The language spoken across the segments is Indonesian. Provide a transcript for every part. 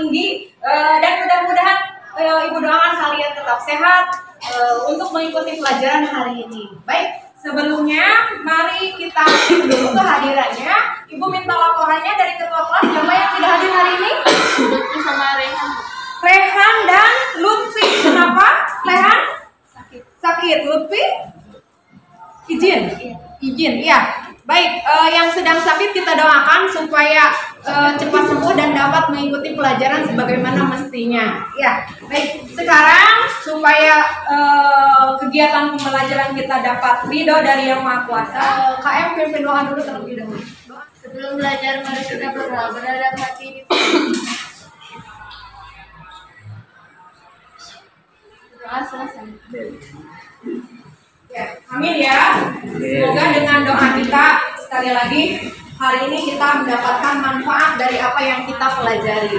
tinggi, dan mudah-mudahan Ibu doakan kalian tetap sehat untuk mengikuti pelajaran hari ini. Baik, sebelumnya mari kita cek dulu kehadirannya. Ibu minta laporannya dari ketua kelas. Siapa yang tidak hadir hari ini? Lutfi sama Rehan. Rehan dan Lutfi. Kenapa? Rehan? Sakit. Lutfi? Izin, iya. Baik, yang sedang sakit kita doakan supaya cepat sembuh dan dapat mengikuti pelajaran sebagaimana mestinya. Ya, baik. Sekarang supaya kegiatan pembelajaran kita dapat ridho dari Yang Maha Kuasa, KM pimpin doa dulu terlebih dahulu. Sebelum belajar mari kita berdoa, beradab hati di doa selesai. Ya, amin ya. Semoga dengan doa kita sekali lagi hari ini kita mendapatkan manfaat dari apa yang kita pelajari.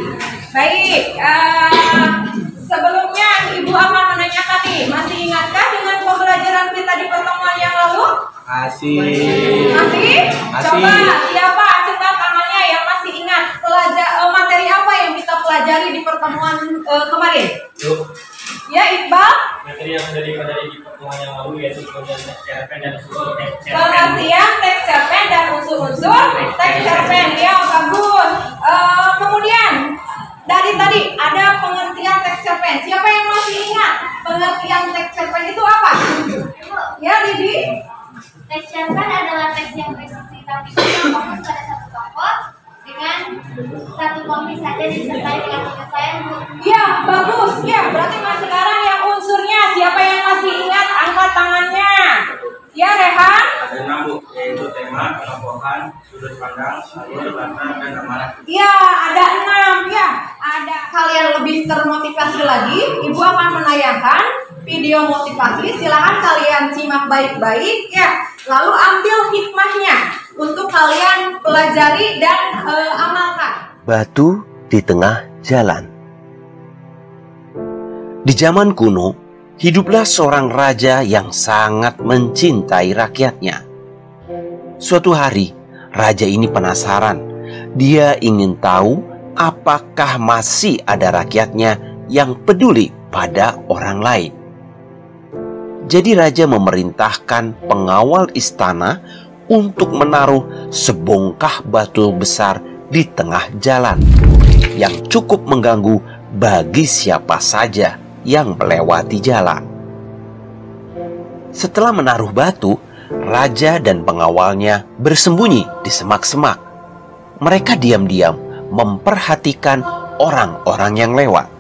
Baik, sebelumnya Ibu akan menanyakan nih, masih ingatkah dengan pembelajaran kita di pertemuan yang lalu? Masih? Coba siapa angkat tangannya yang masih ingat materi apa yang kita pelajari di pertemuan kemarin? Ya, Iqbal? Materi yang sudah dipelajari di pertemuan yang lalu yaitu pengertian teks cerpen dan unsur teks cerpen. Pengertian teks cerpen dan unsur-unsur teks cerpen. Ya, bagus. Kemudian dari tadi ada pengertian teks cerpen. Siapa yang masih ingat pengertian teks cerpen itu apa? Ya, Didi? Teks cerpen adalah teks yang berisi tapi yang fokus pada satu tokoh dengan satu komik saja disertai dengan penyelesaian. Ya, bagus. Ya, berarti mas sekarang yang unsurnya siapa yang masih ingat angkat tangannya? Ya, Rehan? Ada 6 Bu, yaitu tema, pengelompokan, sudut pandang, alur, latar, dan amanat. Ya, ada 6 ya. Ada kalian lebih termotivasi lagi, Ibu akan menayangkan video motivasi. Silahkan kalian simak baik-baik ya. Lalu ambil hikmahnya untuk kalian pelajari dan amalkan. Batu di tengah jalan. Di zaman kuno, hiduplah seorang raja yang sangat mencintai rakyatnya. Suatu hari, raja ini penasaran. Dia ingin tahu apakah masih ada rakyatnya yang peduli pada orang lain. Jadi raja memerintahkan pengawal istana untuk menaruh sebongkah batu besar di tengah jalan yang cukup mengganggu bagi siapa saja yang melewati jalan. Setelah menaruh batu, raja dan pengawalnya bersembunyi di semak-semak. Mereka diam-diam memperhatikan orang-orang yang lewat.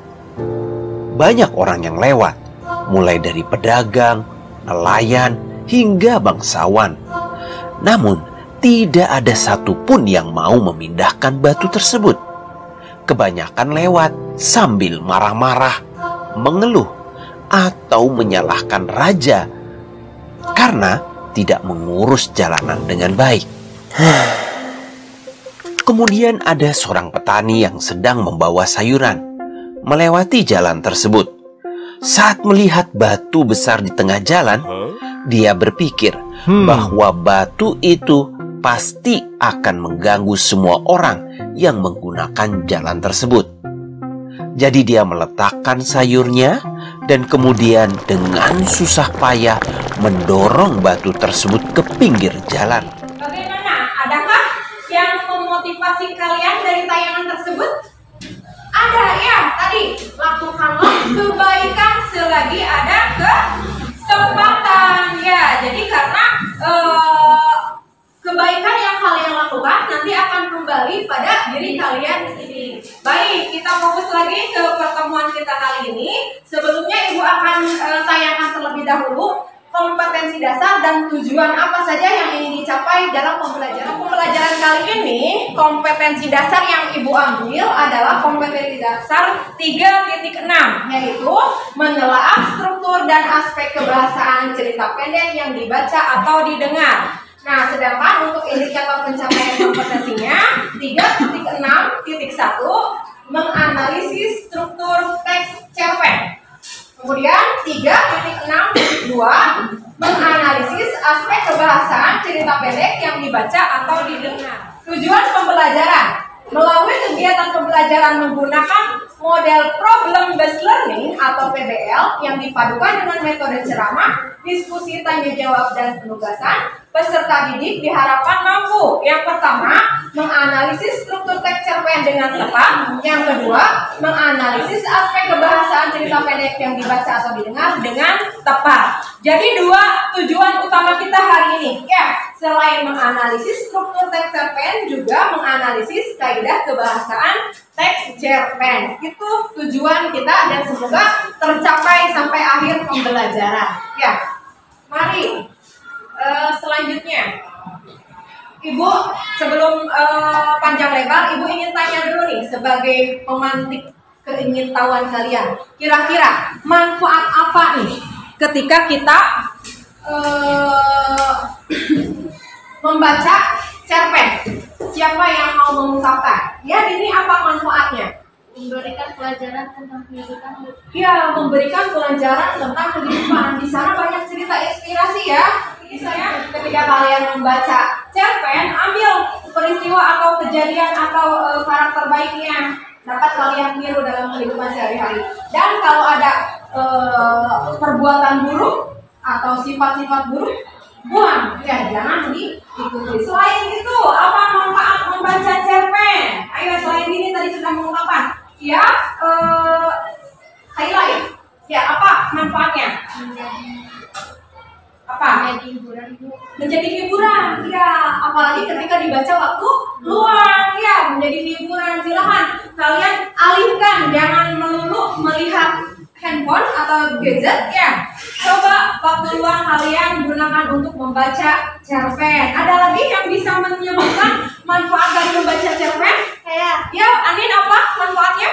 Banyak orang yang lewat, mulai dari pedagang, nelayan, hingga bangsawan. Namun, tidak ada satupun yang mau memindahkan batu tersebut. Kebanyakan lewat sambil marah-marah, mengeluh, atau menyalahkan raja karena tidak mengurus jalanan dengan baik. Kemudian ada seorang petani yang sedang membawa sayuran melewati jalan tersebut. Saat melihat batu besar di tengah jalan, dia berpikir bahwa batu itu pasti akan mengganggu semua orang yang menggunakan jalan tersebut. Jadi dia meletakkan sayurnya dan kemudian dengan susah payah mendorong batu tersebut ke pinggir jalan. Bagaimana? Adakah yang memotivasi kalian dari tayangan tersebut? Ada ya, tadi lakukanlah kebaikan selagi ada kesempatan ya. Jadi karena kebaikan yang kalian lakukan nanti akan kembali pada diri kalian sendiri. Baik, kita fokus lagi ke pertemuan kita kali ini. Sebelumnya Ibu akan tayangkan terlebih dahulu kompetensi dasar dan tujuan apa saja yang ingin dicapai dalam pembelajaran. Pembelajaran kali ini, kompetensi dasar yang Ibu ambil adalah kompetensi dasar 3.6, yaitu menelaah struktur dan aspek kebahasaan cerita pendek yang dibaca atau didengar. Nah, sedangkan untuk indikator pencapaian kompetensinya 3.6.1 menganalisis struktur teks cerpen. Kemudian 3.6.2 menganalisis aspek kebahasaan cerita pendek yang dibaca atau didengar. Tujuan pembelajaran Melalui kegiatan pembelajaran menggunakan model problem based learning atau PBL yang dipadukan dengan metode ceramah, diskusi tanya jawab dan penugasan, peserta didik diharapkan mampu yang pertama menganalisis struktur teks cerpen dengan tepat, yang kedua menganalisis aspek kebahasaan cerita pendek yang dibaca atau didengar dengan tepat. Jadi dua tujuan utama kita hari ini ya, selain menganalisis struktur teks cerpen juga menganalisis kaidah kebahasaan teks cerpen. Itu tujuan kita dan semoga tercapai sampai akhir pembelajaran ya. Mari selanjutnya, Ibu sebelum panjang lebar, Ibu ingin tanya dulu nih sebagai pemantik keingintahuan kalian. Kira-kira manfaat apa nih ketika kita membaca cerpen? Siapa yang mau mengungkapkan? Ya, ini apa manfaatnya? Memberikan pelajaran tentang kehidupan. Ya, memberikan pelajaran tentang kehidupan. Di sana banyak cerita inspirasi ya. Misalnya ketika kalian membaca cerpen, ambil peristiwa atau kejadian atau karakter baiknya dapat kalian tiru dalam kehidupan sehari-hari. Dan kalau ada perbuatan buruk atau sifat-sifat buruk, buang ya, jangan diikuti. Selain itu, apa manfaat membaca cerpen? Ayo, selain ini tadi sudah mengungkapkan ya, highlight ya, apa manfaatnya? Apa? Menjadi hiburan, Ibu. Menjadi hiburan ya, apalagi ketika dibaca waktu luang ya, menjadi hiburan. Silahkan kalian alihkan, jangan melulu melihat handphone atau gadget ya. Coba waktu luang kalian gunakan untuk membaca cerpen. Ada lagi yang bisa menyebutkan manfaat dari membaca cerpen? Saya Ya, Anin, apa manfaatnya?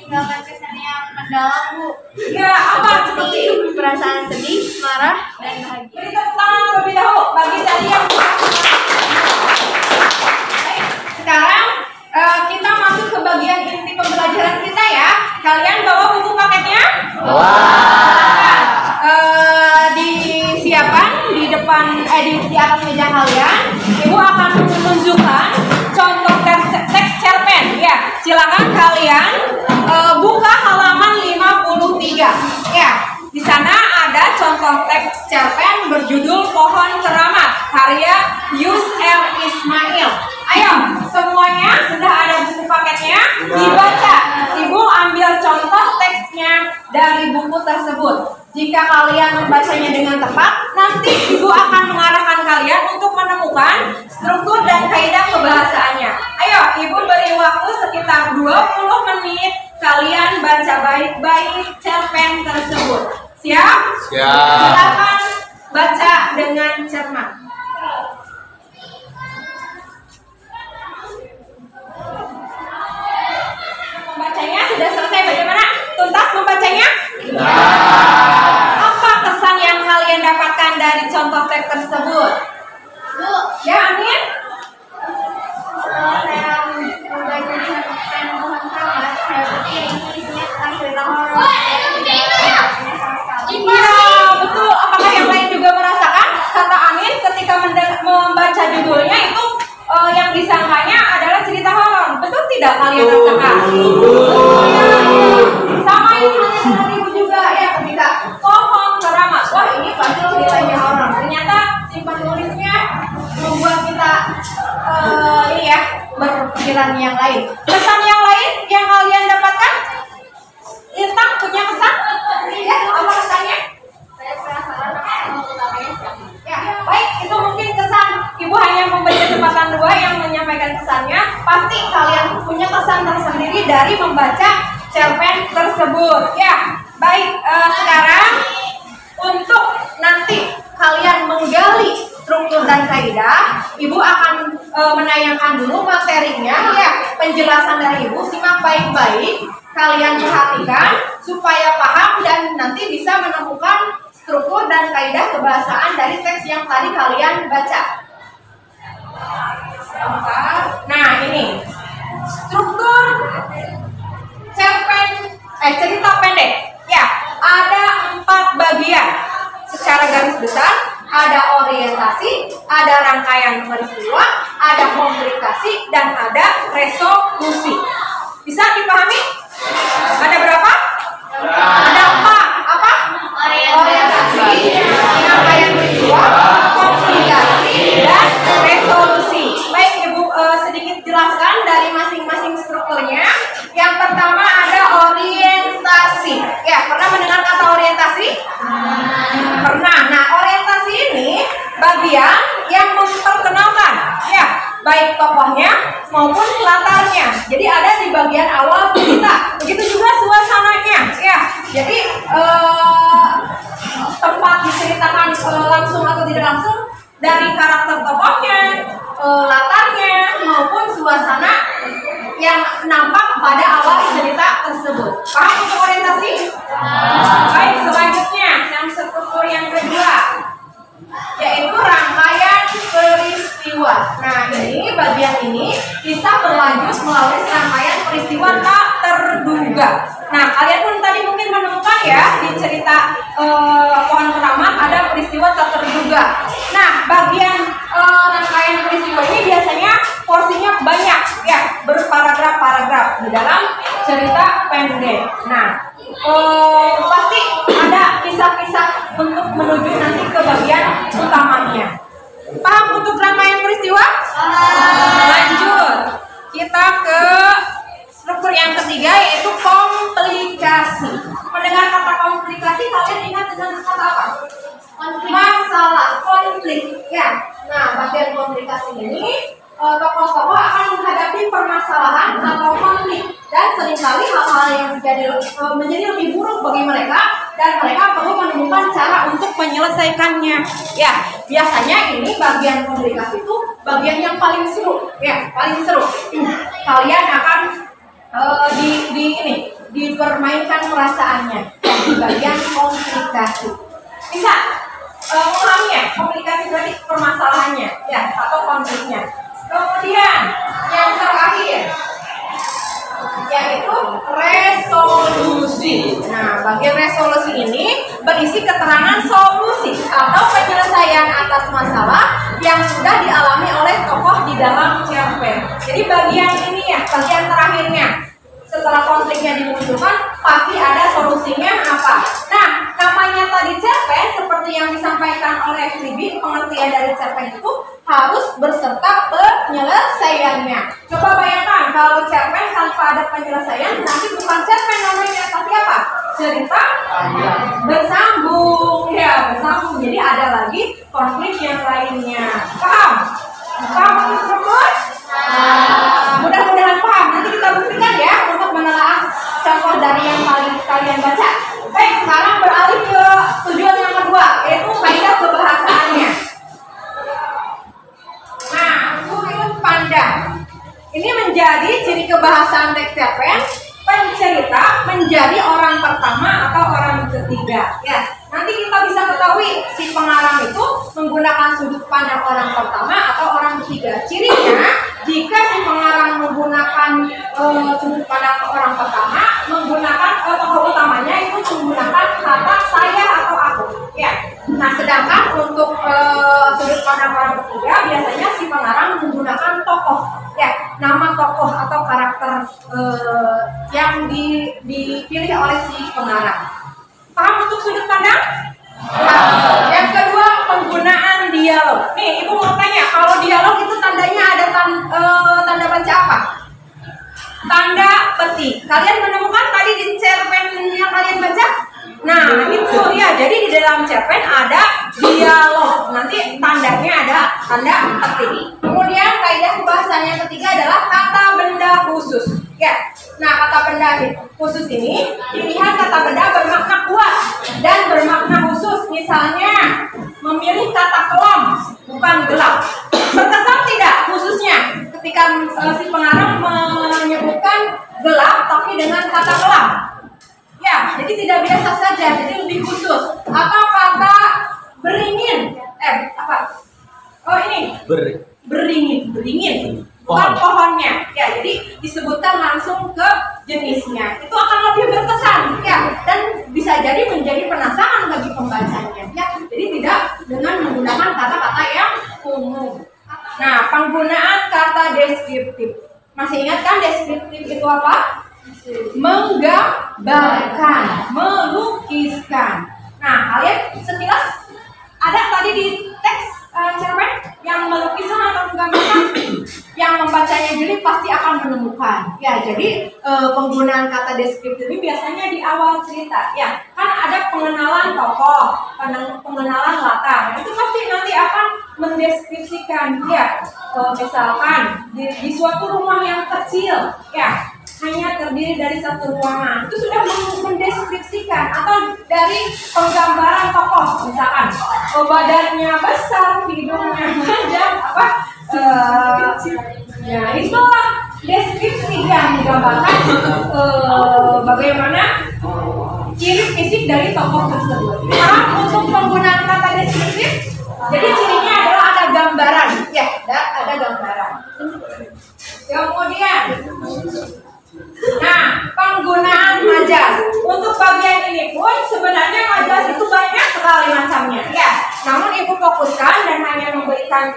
meninggalkan kesan yang mendalam, Bu. Ya, apa seperti Seperti perasaan sedih, marah, dan bahagia. beri tepuk tangan terlebih dahulu bagi tadi yang baik. Sekarang kita masuk ke bagian inti pembelajaran kita ya. Kalian bawa buku paketnya? Disiapkan di depan di atas meja kalian. Ibu akan menunjukkan contoh teks cerpen ya. Silakan kalian buka halaman 53 ya. Di sana ada contoh teks cerpen berjudul Pohon Keramat karya Yus R. Ismail. Ayo, semuanya sudah ada buku paketnya, dibaca. Ibu ambil contoh teksnya dari buku tersebut. Jika kalian membacanya dengan tepat, nanti Ibu akan mengarahkan kalian untuk menemukan struktur dan kaidah kebahasaannya. Ayo, Ibu beri waktu sekitar 20 menit. Kalian baca baik-baik cerpen tersebut. Siap? Siap. Silakan baca dengan cermat. Membacanya sudah selesai, bagaimana? Tuntas membacanya? Apa kesan yang kalian dapatkan dari contoh teks tersebut? Bu, Ya, Amin? setelah saya membaca cerpen Pohon Keramat, saya pikir ini isinya tentang cerita horor. Saya tidak melihatnya sama sekali. Iya, betul. Apakah yang lain juga merasakan? Kata Amin ketika membaca judulnya itu yang disangkanya adalah cerita horor. Betul tidak kalian rasakan? Sama ini halnya dengan Ibu juga ya, ketika Pohon Keramat. Wah, ini pasti ceritanya horor. Ternyata si penulisnya membuat kita ini ya, berpikiran yang lain. Kesan yang lain yang kalian dapatkan? Lintang punya kesan? Ya, apa kesannya? Saya penasaran sama utamanya siapa. Ya, baik, itu mungkin kesan. Ibu hanya memberi kesempatan dua yang menyampaikan kesannya. Pasti kalian punya kesan tersendiri dari membaca cerpen tersebut. Ya, baik. Sekarang untuk nanti kalian menggali struktur dan kaidah, Ibu akan menayangkan dulu materinya. Ya, penjelasan dari Ibu, simak baik-baik. Kalian perhatikan supaya paham dan nanti bisa menemukan struktur dan kaidah kebahasaan dari teks yang tadi kalian baca. Nah, ini struktur cerpen cerita pendek. Ya, ada 4 bagian. Secara garis besar, ada orientasi, ada rangkaian peristiwa, ada komplikasi, orientasi, dan ada resolusi. Bisa dipahami? Ada berapa? Ada 4. Apa? Orientasi, rangkaian peristiwa, komunikasi, dan resolusi. Baik, Ibu sedikit jelaskan dari masing-masing strukturnya. Yang pertama ada orientasi. Ya, pernah mendengar kata orientasi? Pernah. Nah, orientasi ini bagian yang memperkenalkan, ya, baik tokohnya maupun latarnya. Jadi ada di bagian awal cerita. Begitu juga suasananya, ya. Jadi tempat diceritakan langsung atau tidak langsung dari karakter tokohnya, latarnya maupun suasana yang nampak pada awal cerita tersebut. Paham untuk orientasi? Baik, selanjutnya yang struktur yang kedua, yaitu rangkaian peristiwa. Nah, ini bagian ini bisa berlanjut melalui rangkaian peristiwa tak terduga. Nah, kalian pun tadi mungkin menemukan ya di cerita pohon keramat ada peristiwa tak terduga. Nah, bagian rangkaian peristiwa ini biasanya porsinya banyak ya, berparagraf-paragraf di dalam cerita pendek. Nah, pasti ada kisah-kisah untuk menuju nanti ke bagian utamanya. Paham untuk rangkaian peristiwa? Lanjut, kita ke struktur yang ketiga, yaitu komplikasi. Mendengar kata komplikasi, kalian ingat dengan kata apa? Masalah, konflik, ya. Nah, bagian komplikasi ini tokoh-tokoh akan menghadapi permasalahan atau konflik, dan seringkali hal-hal yang menjadi lebih buruk bagi mereka, dan mereka perlu menemukan cara untuk menyelesaikannya. Ya, biasanya ini bagian komplikasi itu bagian yang paling seru, ya, paling seru. Kalian akan dipermainkan perasaannya di bagian komplikasi. Bisa memahami ya, komplikasi berarti permasalahannya, ya, atau konfliknya. Kemudian yang terakhir yaitu resolusi. Nah, bagian resolusi ini berisi keterangan solusi atau penyelesaian atas masalah yang sudah dialami oleh tokoh di dalam cerpen. Jadi bagian ini ya, bagian terakhirnya. Setelah konfliknya dimunculkan, pasti ada solusinya apa. Nah, namanya tadi cerpen, seperti yang disampaikan oleh Bibi, pengertian dari cerpen itu harus berserta penyelesaiannya. Coba bayangkan kalau cerpen tanpa ada penyelesaian, nanti bukan cerpen namanya, tapi apa? Cerita bersambung, ya, bersambung. Jadi ada lagi konflik yang lainnya. Paham? Paham tersebut? Mudah-mudahan paham. Nanti kita buktikan ya untuk menelaah contoh dari yang kalian baca. Baik, sekarang beralih ke tujuan yang kedua, yaitu kaidah kebahasaannya. Nah, sudut pandang. Ini menjadi ciri kebahasaan teks cerpen. Pencerita menjadi orang pertama atau orang ketiga. Ya, nanti kita bisa ketahui si pengarang itu menggunakan sudut pandang orang pertama atau orang ketiga. Cirinya, jika si pengarang menggunakan sudut pandang orang pertama, menggunakan tokoh utamanya itu menggunakan kata saya atau aku. Ya. Nah, sedangkan untuk sudut pandang orang ketiga, biasanya si pengarang menggunakan tokoh. Ya, nama tokoh atau karakter yang dipilih oleh si pengarang. Paham untuk sudut pandang? Nah, yang kedua, penggunaan dialog. Nih, Ibu mau tanya, kalau dialog itu tandanya ada tanda baca apa? Tanda petik. Kalian menemukan tadi di cerpen yang kalian baca? Nah, itu ya. Jadi di dalam cerpen ada dialog. Nanti tandanya ada tanda petik. Kemudian kaidah pembahasan yang ketiga adalah kata benda khusus. Ya. Nah, kata benda khusus ini pilihan kata benda bermakna kuat dan bermakna khusus. Misalnya memilih kata kelam bukan gelap. Berkesan tidak khususnya ketika si pengarang menyebutkan gelap tapi dengan kata kelam. Ya, jadi tidak biasa saja, jadi lebih khusus. Atau kata beringin, Oh ini. Beringin. Bukan pohonnya. Ya, jadi disebutkan langsung ke jenisnya. Itu akan lebih berkesan, ya, dan bisa jadi menjadi penasaran bagi pembacanya. Ya, jadi tidak dengan menggunakan kata-kata yang umum. Nah, penggunaan kata deskriptif itu apa? Menggambarkan, melukiskan. Nah, kalian sekilas ada tadi di teks cerpen yang melukiskan atau menggambarkan? Yang membacanya jeli pasti akan menemukan. Ya, jadi penggunaan kata deskriptif ini biasanya di awal cerita. Ya, kan ada pengenalan tokoh, pengenalan latar. Nah, itu pasti nanti akan mendeskripsikan. Ya, misalkan di suatu rumah yang kecil, ya, hanya terdiri dari satu ruangan, itu sudah mendeskripsikan. Atau dari penggambaran tokoh, misalkan badannya besar, hidungnya panjang, apa? Ya, itulah deskripsi yang menggambarkan bagaimana ciri fisik dari tokoh tersebut. Nah, untuk penggunaan kata deskriptif, jadi cirinya adalah ada gambaran, ya, ada gambaran. Kemudian, nah, penggunaan majas. Untuk bagian ini pun sebenarnya majas itu banyak sekali macamnya, ya. Namun ibu fokuskan dan hanya memberikan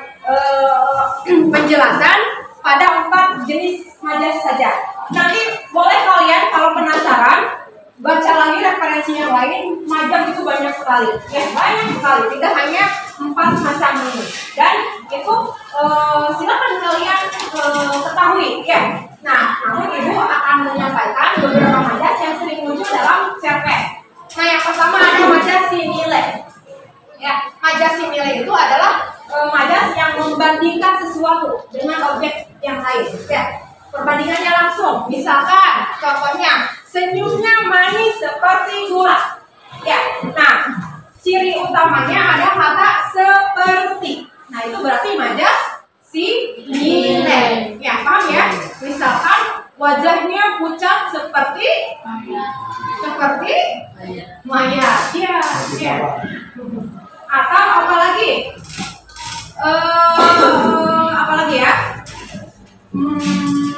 penjelasan pada 4 jenis majas saja. Nanti boleh kalian kalau penasaran baca lagi referensi yang lain. Majas itu banyak sekali, ya, banyak sekali. Tidak hanya 4 macam ini. Dan itu silakan kalian ketahui, ya. Nah, namun ibu akan menyampaikan beberapa majas yang sering muncul dalam cerpen. Nah, yang pertama ada majas simile. Ya, majas simile itu adalah majas yang membandingkan sesuatu dengan objek yang lain. Ya, perbandingannya langsung. Misalkan, contohnya, senyumnya manis seperti gula. Ya, nah, ciri utamanya ada kata seperti. Nah, itu berarti majas simile. Ya, paham ya? Misalkan wajahnya pucat seperti mayat. Ya, ya. Atau apalagi? Apalagi ya?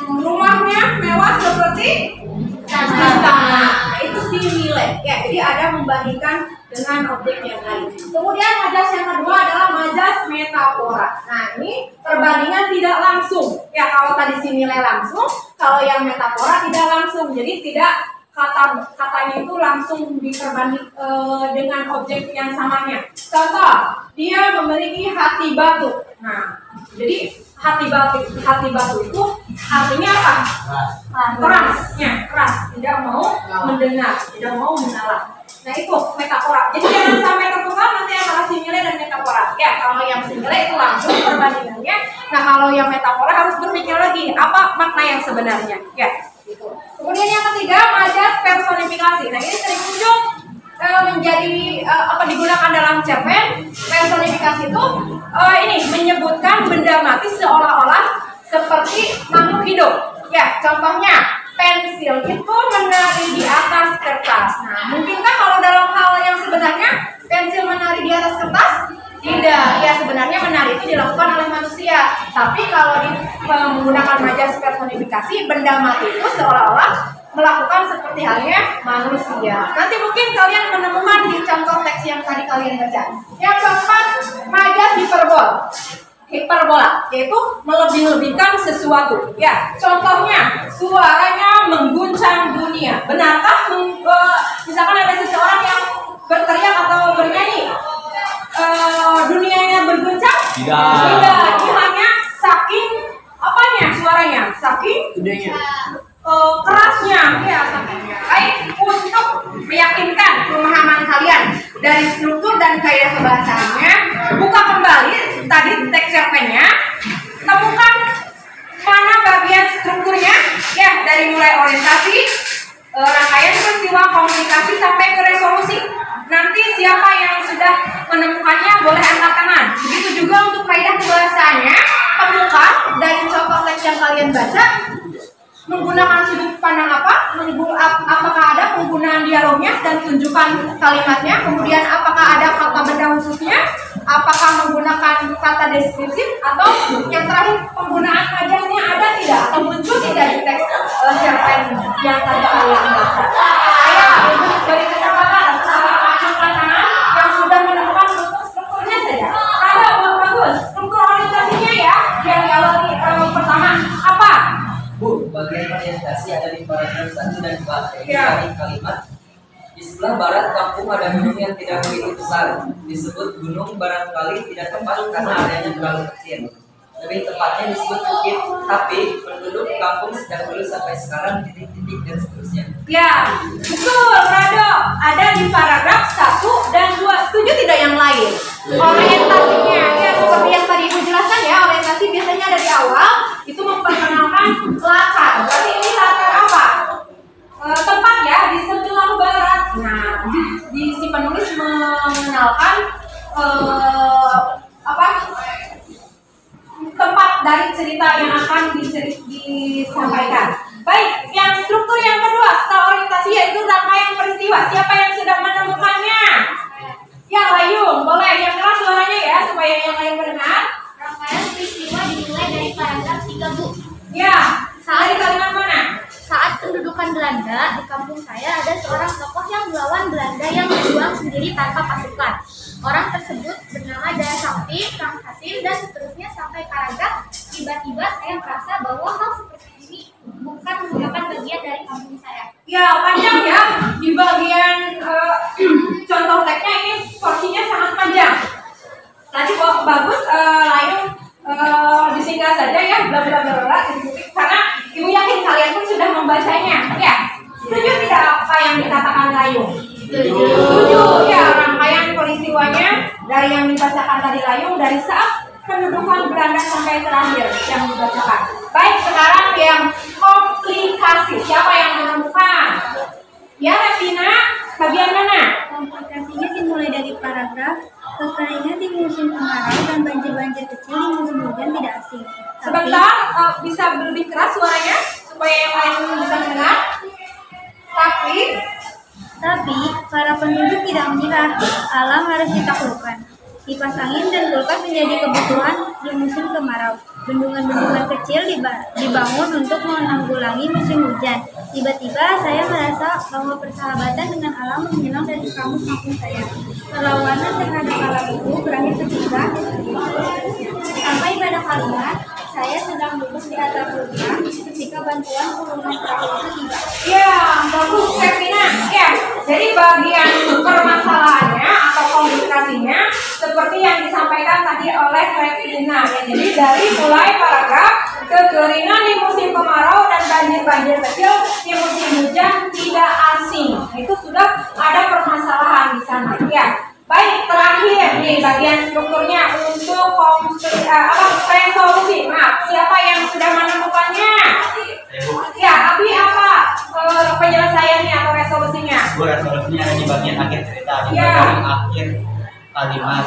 Rumahnya mewah seperti istana. Nah, itu simile. Ya, jadi ada membandingkan dengan objek yang lain. Kemudian majas yang kedua adalah majas metafora. Nah, ini perbandingan tidak langsung. Ya, kalau tadi simile langsung, kalau yang metafora tidak langsung. Jadi tidak katanya itu langsung diperbanding dengan objek yang samanya. Contoh, dia memiliki hati batu. Nah, jadi hati batu itu artinya apa? Keras, tidak mau mendengar, tidak mau menalar. Nah, itu metafora. Jadi jangan sampai tertukar nanti antara simile dan metafora. Ya, kalau yang simile itu langsung perbandingannya. Nah, kalau yang metafora harus berpikir lagi apa makna yang sebenarnya. Ya, gitu. Kemudian yang ketiga, majas personifikasi. Nah, ini sering muncul menjadi digunakan dalam cerpen. Personifikasi itu ini menyebutkan benda mati seolah-olah seperti makhluk hidup. Ya, contohnya pensil itu menari di atas kertas. Nah, mungkinkah kalau dalam hal yang sebenarnya pensil menari di atas kertas? Tidak. Ya, sebenarnya menari itu dilakukan oleh manusia. Tapi kalau menggunakan majas personifikasi, benda mati itu seolah-olah melakukan seperti halnya manusia. Nanti mungkin kalian menemukan di contoh teks yang tadi kalian baca. Yang keempat, majas hiperbola, yaitu melebih-lebihkan sesuatu. Ya, contohnya suaranya mengguncang dunia. Benarkah misalkan ada seseorang yang berteriak atau bernyanyi, dunianya berguncang? Tidak. Ini hanya saking apanya suaranya, saking Gedenya. kerasnya, ya, saking baik untuk meyakinkan pemahaman kalian dari struktur dan kaidah kebahasaannya. Buka kembali tadi teks cerpennya, temukan mana bagian strukturnya, ya, dari mulai orientasi, rangkaian peristiwa, komunikasi sampai ke resolusi. Nanti siapa yang sudah menemukannya boleh angkat tangan. Begitu juga untuk kaidah kebahasaannya, temukan dari contoh teks yang kalian baca menggunakan sudut pandang apa, apakah ada penggunaan dialognya dan tunjukkan kalimatnya, kemudian apakah ada kata benda khususnya, apakah menggunakan kata deskriptif, atau yang terakhir penggunaan majasnya ada tidak atau muncul tidak di teks cerpen yang tadi kalian baca. Saya beri kesempatan angkat tangan yang sudah menemukan strukturnya saja. Ada bagus struktur orientasinya, ya, yang diawali pertama apa? Bu, bagian orientasi ada kalimat. Di sebelah barat kampung ada gunung yang tidak begitu besar. Disebut gunung barangkali tidak tepat karena areanya terlalu kecil. Lebih tepatnya disebut bukit, tapi penduduk kampung sejak dulu sampai sekarang titik-titik dan seterusnya. Ya, betul, Rado. Ada di paragraf 1 dan 2. Setuju tidak yang lain? Orientasinya, ya seperti yang tadi Ibu jelaskan ya, orientasi biasanya ada di awal, itu memperkenalkan latar. Berarti ini latar apa? Tempat ya, di sebelah barat. Nah, di si penulis mengenalkan tempat dari cerita yang akan disampaikan. Baik, yang struktur yang kedua setelah orientasi yaitu rangkaian peristiwa. Siapa yang sudah menemukannya? Ya, Layung, boleh yang keras suaranya ya supaya yang lain mendengar. Rangkaian peristiwa dimulai dari paragraf 3, Bu. Ya, dari kalimat mana? Saat pendudukan Belanda di kampung saya ada seorang tokoh yang melawan Belanda yang berjuang sendiri tanpa pasukan. Orang tersebut bernama Daya Sakti, Kang Hasim, dan seterusnya sampai paragraf. Tiba-tiba saya merasa bahwa hal seperti ini bukan merupakan bagian dari kampung saya. Ya, panjang ya. Di bagian contoh teksnya ini porsinya sangat panjang. Tadi bagus, Layung disingkat saja ya, bla bla bla bla, karena Ibu yakin kalian pun sudah membacanya. Ya, setuju tidak apa yang dikatakan Layung? Setuju. Ya, rangkaian peristiwanya dari yang dibacakan tadi Layung dari saat pendudukan Belanda sampai terakhir yang dibacakan. Baik, sekarang yang komplikasi. Siapa yang menemukan? Ya, Revina, bagian mana? Komplikasinya dimulai dari paragraf kekeringan di musim kemarau dan banjir-banjir kecil di musim hujan tidak asing. Sebentar, bisa lebih keras suaranya supaya yang lain bisa mendengar. Tapi para penduduk tidak menyerah. Alam harus ditaklukkan. Kipas angin dan kulkas menjadi kebutuhan di musim kemarau. Bendungan-bendungan kecil dibangun untuk menanggulangi musim hujan. Tiba-tiba saya merasa bahwa persahabatan dengan alam menghilang dari kamus kampung saya. Perlawanan terhadap alam itu berakhir ketika sampai pada kalimat saya sedang duduk di atap rumah ketika bantuan kurungan perahu itu tiba. Ya, bagus Revina. Ya, jadi bagian permasalahannya atau komplikasinya seperti yang disampaikan tadi oleh Revina. Ya, jadi dari mulai paragraf kekeringan di musim kemarau dan banjir-banjir kecil di musim hujan tidak asing. Itu sudah ada permasalahan di sana. Ya. Baik, terakhir nih bagian strukturnya untuk resolusi. Maaf, siapa yang sudah menemukannya? Ya, Abi apa penyelesaiannya atau resolusinya? Bu, resolusinya ada di bagian akhir cerita, di Ya. bagian akhir kalimat.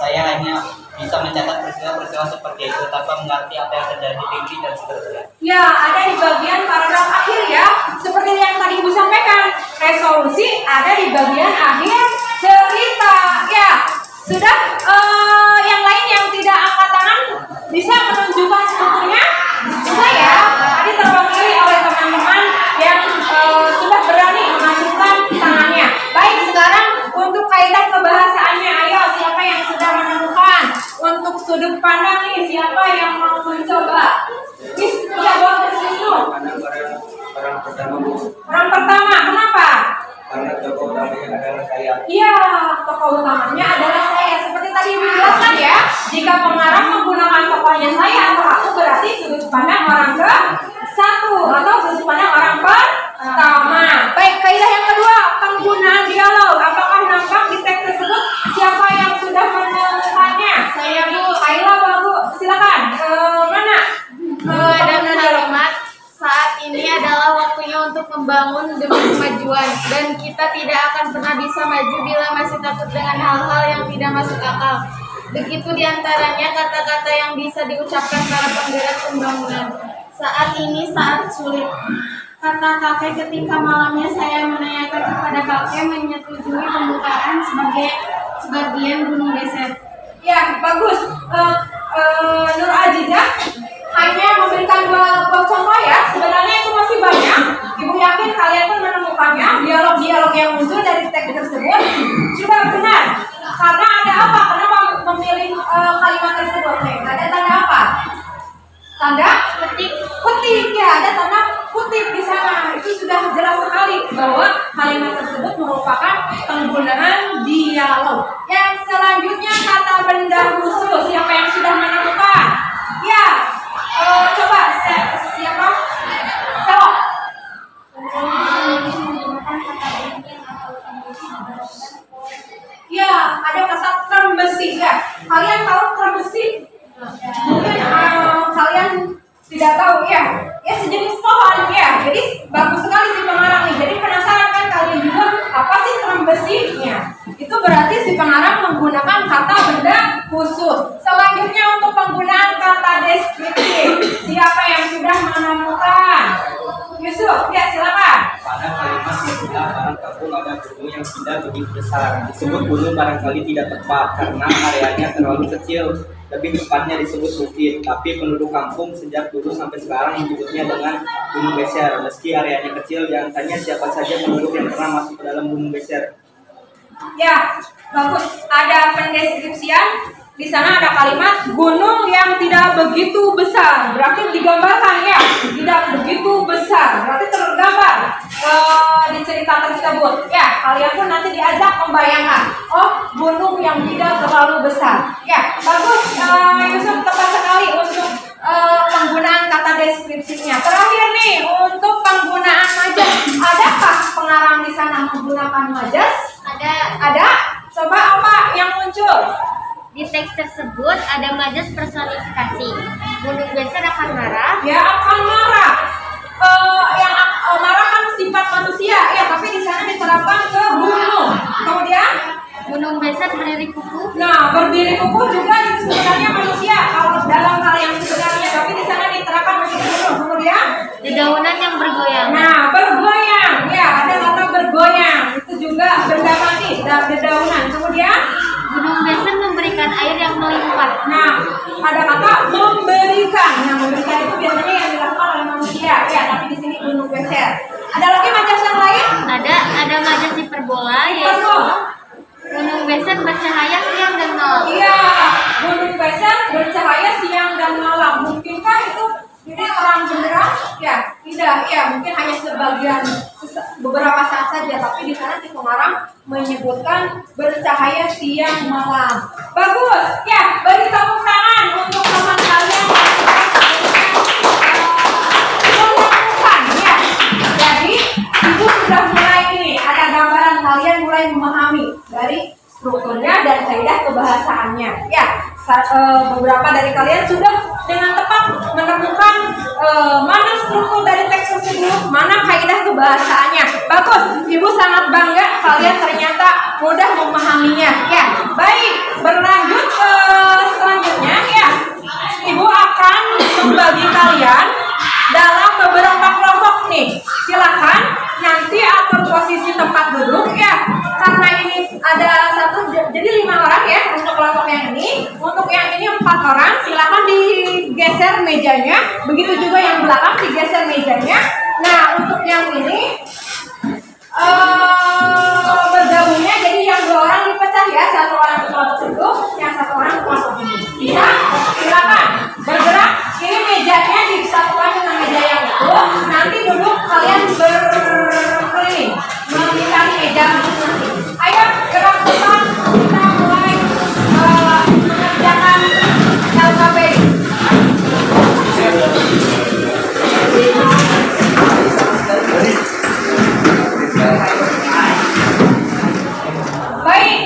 Saya hanya bisa mencatat peristiwa-peristiwa seperti itu tanpa mengerti apa yang terjadi di dan seterusnya. Ya, ada di bagian paragraf akhir ya. Seperti yang tadi Ibu sampaikan, resolusi ada di bagian akhir cerita. Ya, sudah yang lain yang tidak angkat tangan bisa menunjukkan strukturnya? Bisa ya. Tadi terwakili oleh teman-teman yang sudah berani mengajukan tangannya. Baik, sekarang untuk kaidah kebahasaannya, ayo siapa yang sudah menemukan? Untuk sudut pandang nih, siapa yang mau mencoba? Ya, boleh Wisnu. Orang pertama, Bu. Orang pertama, kenapa? Karena tokoh utamanya adalah saya. Iya, tokoh utamanya adalah saya. Seperti tadi Ibu jelaskan ya, jika pengarang menggunakan tokohnya saya atau aku, berarti sudut pandang orang ke satu atau sudut pandang orang pertama. Baik, kaidah yang kedua, penggunaan dialog. Apakah nampak di teks tersebut siapa yang sudah menemukannya? Saya, Bu. Kaila, Bu. Silakan. Mana? Ada kalimat saat ini adalah waktunya untuk membangun demi kemajuan dan kita tidak akan pernah bisa maju bila masih takut dengan hal-hal yang tidak masuk akal. Begitu diantaranya kata-kata yang bisa diucapkan para penggerak pembangunan. Saat ini saat sulit. Kata kakek ketika malamnya saya menanyakan kepada kakek menyetujui pembukaan sebagian gunung Beser. Ya, bagus. Nur Azizah hanya memberikan dua contoh ya. Sebenarnya itu masih banyak. Ibu yakin kalian pun menemukannya. Dialog-dialog yang muncul dari teks tersebut sudah benar. Karena ada apa? Kenapa memilih kalimat tersebut? Ada tanda apa? Tanda petik. Petik ya, ada tanda kutip di sana. Itu sudah jelas sekali bahwa kalimat tersebut merupakan penggunaan dialog. Yang selanjutnya kata benda khusus. Siapa yang sudah menemukan? Ya, coba siapa? Siapa? Ya, ada kata trembesi ya. Kalian tahu trembesi? Mungkin kalian tidak tahu ya. Ya, sejenis pohon ya. Jadi bagus sekali si pengarang nih. Jadi penasaran kan kalian juga apa sih trembesinya? Itu berarti si pengarang menggunakan kata benda khusus. Selanjutnya untuk penggunaan kata deskriptif. Siapa yang sudah menemukan? Yusuf, ya silakan. Pada kalimat istilah barang kampung ada gunung yang tidak begitu besar. Disebut gunung barangkali tidak tepat karena areanya terlalu kecil. Lebih tepatnya disebut bukit. Tapi penduduk kampung sejak dulu sampai sekarang menyebutnya dengan gunung beser. Meski areanya kecil, jangan tanya siapa saja penduduk yang pernah masuk ke dalam gunung beser. Ya, bagus. Ada pendeskripsian. Di sana ada kalimat gunung yang tidak begitu besar. Berarti digambarkan ya, tidak begitu besar. Berarti tergambar di cerita tersebut. Ya, kalian pun nanti diajak membayangkan. Oh, gunung yang tidak terlalu besar. Ya, bagus. Yusuf tepat sekali untuk penggunaan kata deskripsinya. Terakhir nih untuk penggunaan majas. Adakah pengarang di sana menggunakan majas? Ada. Coba apa yang muncul? Di teks tersebut ada majas personifikasi. Gunung beser akan marah. Ya, akan marah. Yang marah kan sifat manusia ya, tapi di sana diterapkan ke gunung. Kemudian Gunung beser berdiri kuku. nah, berdiri kuku juga itu sebenarnya manusia kalau dalam hal yang sebenarnya, tapi di sana diterapkan menjadi gunung. Kemudian Dedaunan yang bergoyang. nah, bergoyang. Ya, ada kata bergoyang. Itu juga benda mati, dedaunan. Kemudian Gunung beser memberikan air yang melimpah. nah, ada kata memberikan. Nah, memberikan itu biasanya yang dilakukan oleh manusia. Ya, tapi di sini gunung beser. Ada lagi majas yang lain? Ada majas hiperbola yaitu gunung beser bercahaya siang dan malam. Iya, gunung beser bercahaya siang dan malam. Mungkinkah itu ini terang benderang? Ya, tidak. Ya, mungkin hanya sebagian beberapa saat saja. Tapi di sana si pengarang menyebutkan bercahaya siang malam. Bagus. Ya, beri tepuk tangan untuk teman kalian menemukan. Ya, jadi ibu sudah mulai ini. Ada gambaran kalian mulai memahami dari strukturnya dan kaidah kebahasaannya. Ya, beberapa dari kalian sudah dengan tepat menemukan mana struktur dari teks tersebut, mana kaidah kebahasaannya. Bagus, ibu sangat bangga kalian ternyata mudah memahaminya. Ya, baik, berlanjut ke selanjutnya. Ya, ibu akan membagi kalian dalam beberapa kelompok nih. Silakan nanti atur posisi tempat duduk ya. Karena ini ada jadi 5 orang ya untuk kelompok yang ini. Untuk yang ini 4 orang. Silakan digeser mejanya. Begitu juga yang belakang digeser mejanya. Nah, untuk yang ini bergabungnya jadi yang 2 orang dipecah ya. 1 orang ke kelompok duduk, yang 1 orang ke kelompok ini. Bisa? Silakan bergerak. Ini mejanya disatukan dengan meja yang itu. Nanti duduk kalian berkeliling melintasi meja masing-masing. Ayo gerak cepat. Kita mulai mengerjakan LKPD. Baik,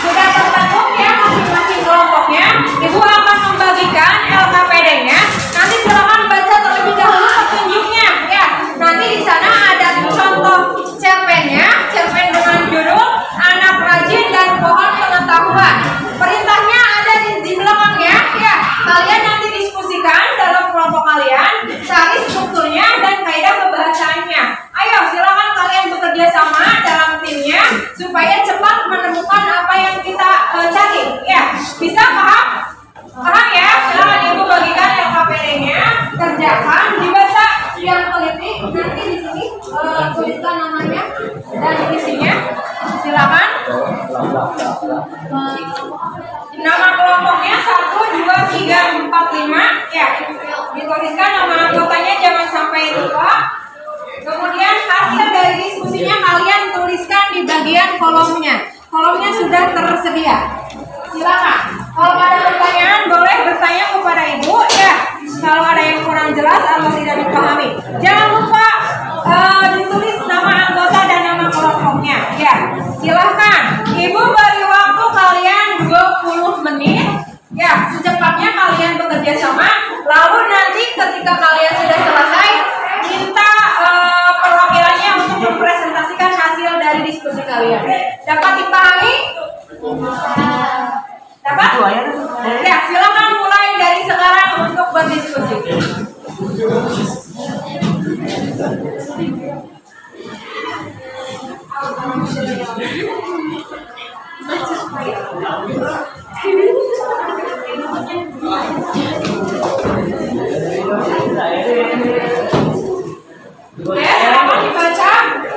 sudah terbentuk ya masing-masing kelompoknya. Ibu akan membagikan LKPD-nya. Nanti silakan baca terlebih dahulu petunjuknya ya. Nanti di sana ada contoh cerpennya, cerpen dengan judul Anak Rajin dan Pohon Pengetahuan. Perintahnya ada di belakangnya ya. Kalian nanti diskusikan dalam kelompok kalian, cari strukturnya dan kaidah kebahasaannya. Ayo silakan kalian bekerja sama dalam timnya supaya cepat menemukan apa yang kita cari. Ya, bisa paham? Paham ya? Silakan ibu bagikan LKPD-nya, kerjakan, dibaca yang teliti. Nanti di sini tuliskan namanya dan isinya. Silakan. Nama kelompoknya 1, 2, 3, 4, 5. Ya, dituliskan nama anggotanya, jangan sampai lupa. Kemudian kemudian hasil dari diskusinya kalian tuliskan di bagian kolomnya. Kolomnya sudah tersedia. Silakan. Kalau ada pertanyaan boleh bertanya kepada ibu ya. Kalau ada yang kurang jelas atau tidak dipahami, jangan lupa ditulis nama anggota dan nama kelompoknya. Ya, silahkan. Ibu beri waktu kalian 20 menit. Ya, secepatnya kalian bekerja sama. Lalu nanti ketika kalian sudah selesai, minta perwakilannya untuk mempresentasikan hasil dari diskusi kalian. Dapat dipahami? Dapat? Ya, silakan mulai dari sekarang untuk berdiskusi. Ya, silakan dibaca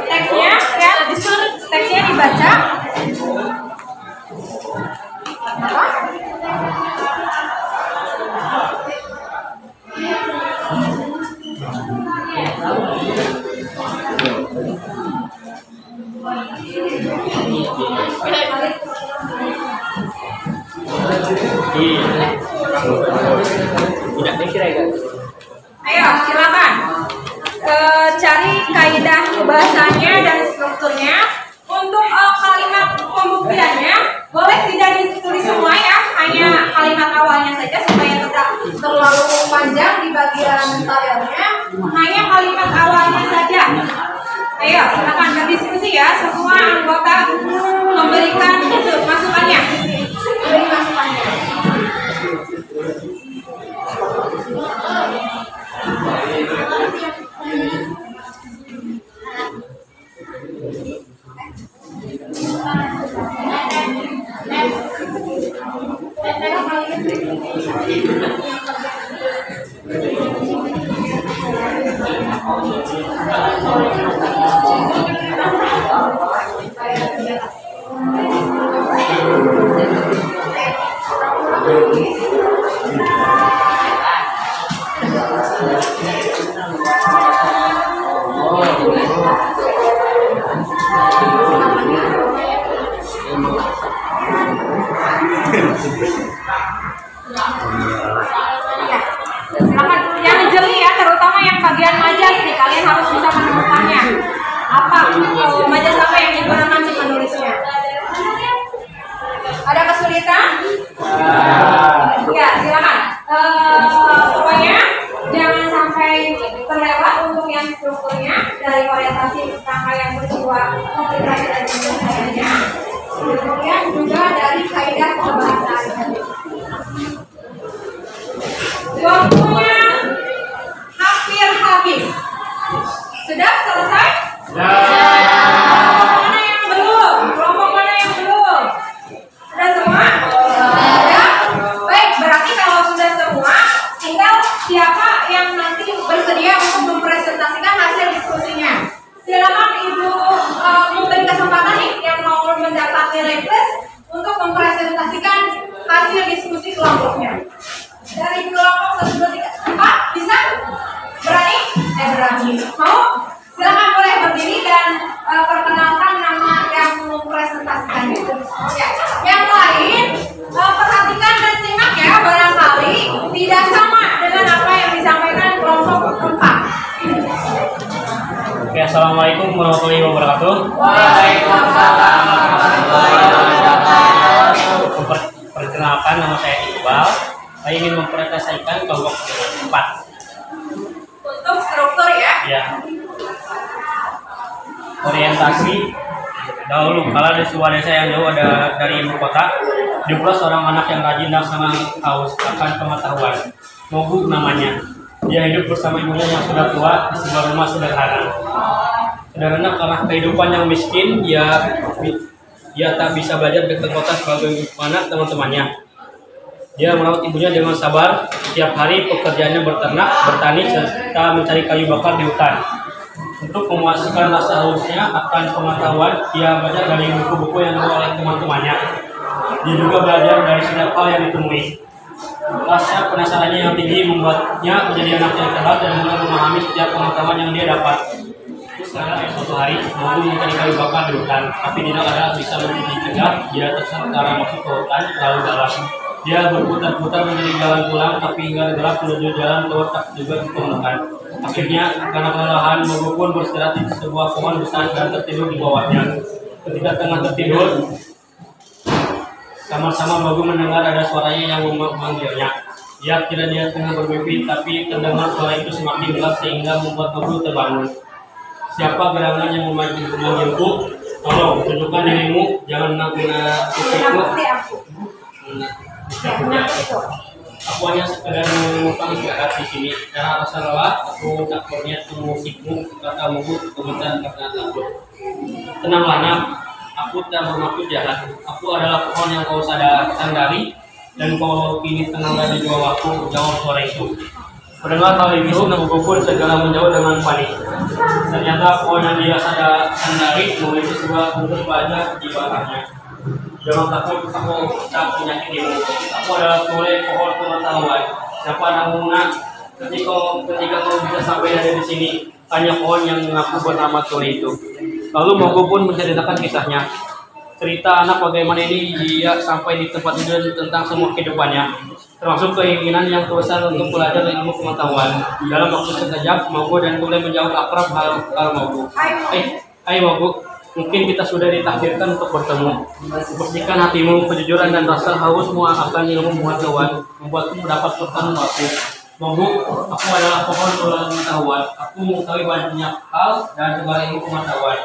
teksnya, ya, teksnya dibaca. Ayo, silakan cari kaidah bahasanya dan strukturnya. Untuk kalimat pembuktiannya boleh tidak ditulis semua ya, hanya kalimat awalnya saja supaya tidak terlalu panjang di bagian tabelnya. Hanya kalimat awalnya saja. Ayo, silakan berdiskusi ya, semua anggota memberikan masukannya. Beri masukannya. Silakan yang jeli ya, terutama yang bagian majas nih, kalian harus bisa menemukannya. Apa majas apa yang digunakan si penulisnya? Ada kesulitan? Ya, silakan. Pokoknya jangan sampai terlewat untuk yang strukturnya dari orientasi rangkaian peristiwa komplikasi dan penyelesaiannya. Kemudian juga dari kaidah kebahasaan. Waktunya hampir habis. Sudah selesai? Kelompok mana yang belum? Kelompok mana yang belum? Sudah semua? Ya. Baik, berarti kalau sudah semua, tinggal siapa yang nanti bersedia untuk mempresentasikan hasil diskusinya. Silakan Ibu memberi kesempatan nih yang mau mendapat nilai plus untuk mempresentasikan hasil diskusi kelompoknya. Dari kelompok 1, 2, 3, 4, bisa? Berani? Berani. Mau? Silakan boleh berdiri dan perkenalkan nama yang mempresentasikannya. Ya. Yang lain, perhatikan dan simak ya, barangkali tidak sama dengan apa yang disampaikan kelompok 4. Oke, assalamualaikum warahmatullahi wabarakatuh. Waalaikumsalam warahmatullahi wabarakatuh. Perkenalkan, nama saya Iqbal. Saya ingin mempresentasikan kelompok 4. Untuk struktur ya. Ya. Orientasi. Dahulu kala di sebuah desa yang jauh ada dari ibu kota, hiduplah seorang anak yang rajin dan sangat haus akan pengetahuan. Mogu namanya. Dia hidup bersama ibunya yang sudah tua di sebuah rumah sederhana. Sederhana karena kehidupan yang miskin, dia tak bisa belajar ke kota sebagaimana teman-temannya. Dia merawat ibunya dengan sabar. Setiap hari pekerjaannya berternak, bertani, serta mencari kayu bakar di hutan. Untuk memuaskan rasa hausnya akan pengetahuan, dia belajar dari buku-buku yang dibawa oleh teman-temannya. Dia juga belajar dari setiap hal yang ditemui. Rasa penasarannya yang tinggi membuatnya menjadi anak yang cerdas dan mulai memahami setiap pengetahuan yang dia dapat. Sekarang suatu hari Mogu mencari kayu bakar di hutan, tapi tidak ada bisa mencegah. Dia terseram masuk ke hutan terlalu dalam. Dia berputar-putar mencari jalan pulang, tapi hingga gelap menuju jalan keluar tak juga ditemukan. Akhirnya karena kelelahan, Mogu pun beristirahat di sebuah pohon besar dan tertidur di bawahnya. Ketika tengah tertidur, sama-sama Mogu mendengar ada suaranya yang memanggilnya. Dia kira dia tengah bermimpi, tapi terdengar suara itu semakin gelap sehingga membuat Mogu terbangun. Siapa gerangan yang memanggilku? Tolong tunjukkan dirimu, jangan menakutiku. Aku hanya sekedar menumpang istirahat di sini. Karena rasa lelah, aku tak berniat mengusikmu, kata Mogu gemetar karena takut. Tenanglah nak, aku tak bermaksud jahat. Aku adalah pohon yang kau sandari, dan kau kini tenang di bawahku, jawab suara itu. Mendengar hal itu, Mogu pun segera menjauh dengan panik. Ternyata pohon yang dia sandari memiliki sebuah bentuk baja di batangnya. Jangan takut, aku tak menyakitimu. Aku adalah tule pohon pengetahuan. Siapa namanya? Ketika kau bisa sampai dari sini, hanya pohon yang mengaku bernama tule itu. Lalu Mogu pun menceritakan kisahnya. Cerita anak bagaimana dia sampai di tempat itu tentang semua kehidupannya, termasuk keinginan yang terbesar untuk belajar ilmu pengetahuan. Dalam waktu sekejap, Mogu dan Tule menjauh akrab hal Mogu. Hai Mogu, mungkin kita sudah ditakdirkan untuk bertemu. Bersihkan hatimu, kejujuran dan rasa hausmu akan ilmu pengetahuan membuatmu mendapat pertemuan aku. Mogu, aku adalah pohon pengetahuan. Aku mengetahui banyak hal dan segala ilmu pengetahuan.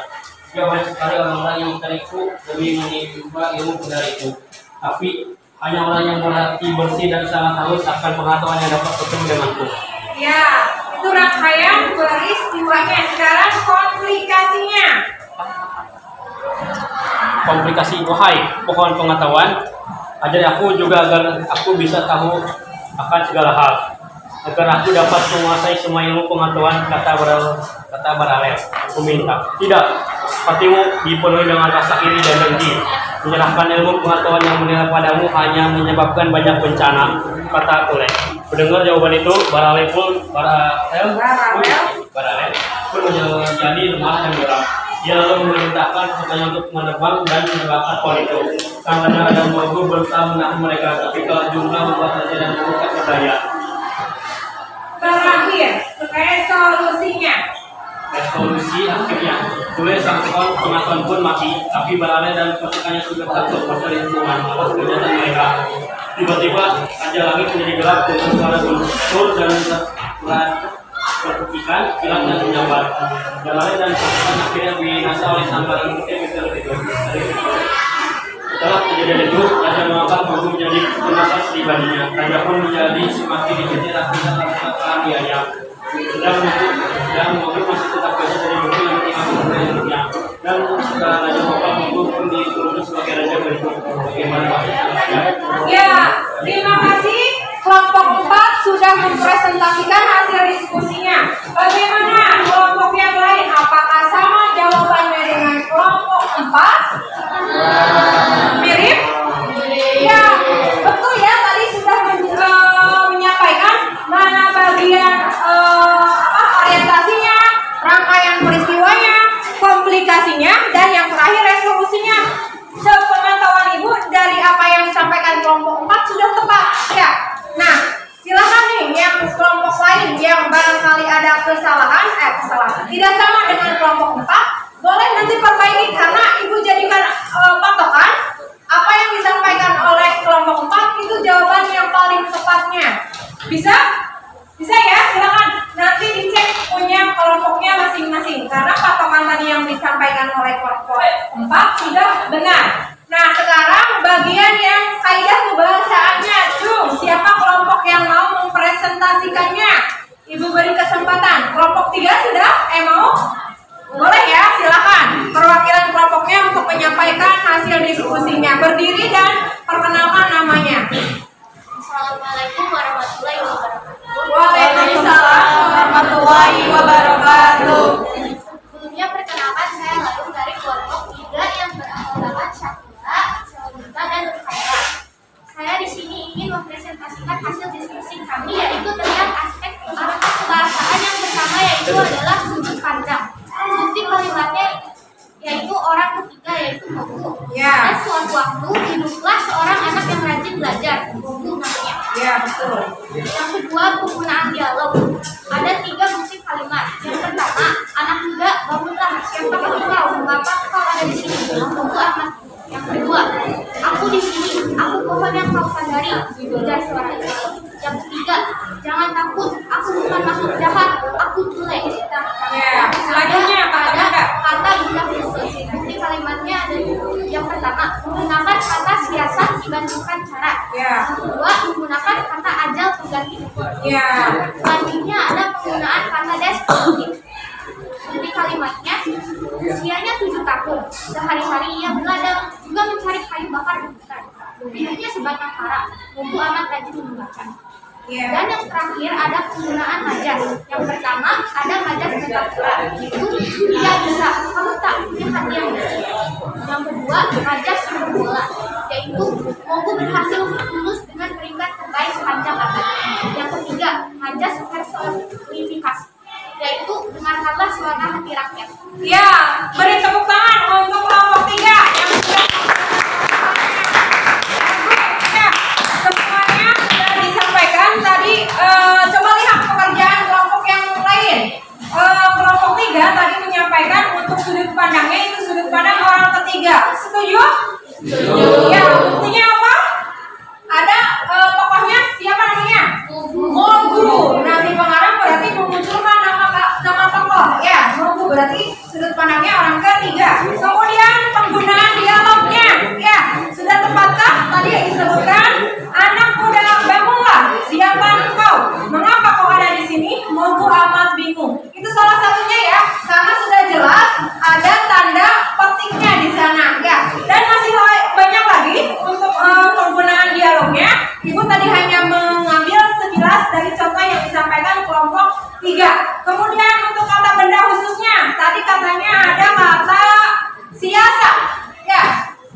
Ya, banyak sekali orang-orang yang mencariku demi menimba ilmu dariku. Tapi hanya orang yang berhati bersih dan sangat haus akan pengetahuan yang dapat bertemu denganku. Ya, itu rangkaian peristiwanya. Sekarang komplikasinya. Komplikasi, wahai pohon pengetahuan, ajari aku juga agar aku bisa tahu akan segala hal, agar aku dapat menguasai semua ilmu pengetahuan. Kata Baralel, aku minta. Tidak. Hatimu dipenuhi dengan rasa iri dan dengki. Menyerahkan ilmu pengetahuan yang menilai padamu hanya menyebabkan banyak bencana, kata Tule. Mendengar jawaban itu, Baralel pun menjadi lemah dan geram. Dia lalu memerintahkan pasukannya untuk menerbang dan menebakkan pohon itu. Karenanya ada Mogu berusaha menahan mereka, tapi kalau jumlah membuat saja dan Mogu tak berdaya. Terakhir, resolusinya. Resolusi akhirnya, Tule sang pohon pengetahuan pun mati, tapi Baralel dan pasukannya sudah takut pada lingkungan atas kejahatan mereka. Tiba-tiba saja langit menjadi gelap dengan suara guntur dan percikan kilat dan menyambar. Baralel dan pasukan akhirnya binasa oleh sambaran meteor itu. Setelah kejadian itu, Raja mengangkat Mogu menjadi penasihat pribadinya. Raja pun menjadi semakin dikejar akibat kehadirannya. Dan Mogu masih tetap belajar dari buku yang tinggal menurutnya. Dan setelah Raja Mokal, Mogu pun diturunkan sebagai Raja berikut. Bagaimana maksudnya? Ya, terima kasih. Kelompok 4 sudah mempresentasikan hasil diskusinya. Bagaimana kelompok yang lain? Apakah sama jawabannya dengan kelompok 4? Mirip? Ya, betul ya. Tadi sudah menyampaikan mana bagian orientasinya, rangkaian peristiwanya, komplikasinya, dan yang terakhir resolusinya. Sepengetahuan Ibu dari apa yang disampaikan kelompok 4 sudah tepat ya. Nah, silakan nih yang kelompok lain yang barangkali ada kesalahan tidak sama dengan kelompok 4, boleh nanti perbaiki karena Ibu jadikan patokan apa yang disampaikan oleh kelompok 4 itu jawaban yang paling tepatnya. Bisa? Bisa ya, silakan nanti dicek punya kelompoknya masing-masing karena patokan tadi yang disampaikan oleh kelompok 4 sudah benar. Nah, sekarang bagian yang kaidah kebahasaannya. Siapa kelompok yang mau mempresentasikannya? Ibu beri kesempatan. Kelompok 3 sudah? Mau? Boleh ya, silakan. Perwakilan kelompoknya untuk menyampaikan hasil diskusinya. Berdiri dan perkenalkan namanya. Assalamualaikum warahmatullahi wabarakatuh. Waalaikumsalam warahmatullahi wabarakatuh. Sebelumnya perkenalkan saya Lalu dari kelompok 3 yang beranggotakan Syakira, Selita, dan Rukaira. Saya di sini ingin mempresentasikan hasil diskusi kami yaitu tentang aspek kebahasaan yang pertama yaitu adalah sudut pandang. Bukti orang ketiga yaitu Mogu. Ya. Pada suatu waktu hiduplah seorang anak yang rajin belajar, Mogu namanya. Ya, betul. Yang kedua, penggunaan dialog. Ada 3 bukti kalimat. Yang pertama, anak muda bangunlah. Yang kedua, mengapa kau ada di sini? Mogu amat. Yang kedua, aku di sini. Aku pohon yang kau sadari. Ujar suara itu. Yang ketiga, jangan takut. Aku bukan makhluk jahat. Aku tule. Ya, selanjutnya Kata bunda khusus. Bukti kalimatnya ada yang pertama, menggunakan kata siasat dibandingkan cara. Ya. Yang kedua, menggunakan kata ajal pengganti hukum. Ya. Selanjutnya ada penggunaan kata deskriptif. Bukti kalimatnya, usianya 7 tahun. Sehari-hari ia berladang, juga mencari kayu bakar di hutan. Hidupnya sebatang kara. Mogu amat rajin membaca. Ya. Dan yang terakhir ada penggunaan majas. Yang pertama ada majas metafora, itu tidak bisa, kamu tak punya hati yang bersih. Yang kedua majas bola, yaitu Mogu berhasil lulus dengan peringkat terbaik sepanjang abad. Yang ketiga majas personifikasi, yaitu dengarkanlah suara hati rakyat. Ya, beri tepuk tangan untuk kelompok 3 yang sudah ya, semuanya sudah disampaikan tadi. Coba lihat pekerjaan kelompok yang lain. Kelompok 3 tadi menyampaikan untuk sudut pandangnya itu sudut pandang orang ketiga. Setuju? Setuju. Ya, buktinya apa? Ada tokohnya siapa namanya? Mogu. Nah, si pengarang berarti memunculkan nama tokoh. Ya, Mogu berarti sudut pandangnya orang ketiga. Kemudian penggunaan dialognya. Ya, sudah tepatkah tadi disebutkan anak muda bangunlah. Siapa engkau? Mengapa kau ada di sini? Mogu amat bingung. Itu salah satunya ya, karena sudah jelas ada tanda petiknya di sana. Ya, dan masih banyak lagi untuk penggunaan dialognya. Ibu tadi hanya mengambil sekilas dari contoh yang disampaikan kelompok 3. Kemudian untuk kata benda khususnya, tadi katanya ada kata siasat. Ya,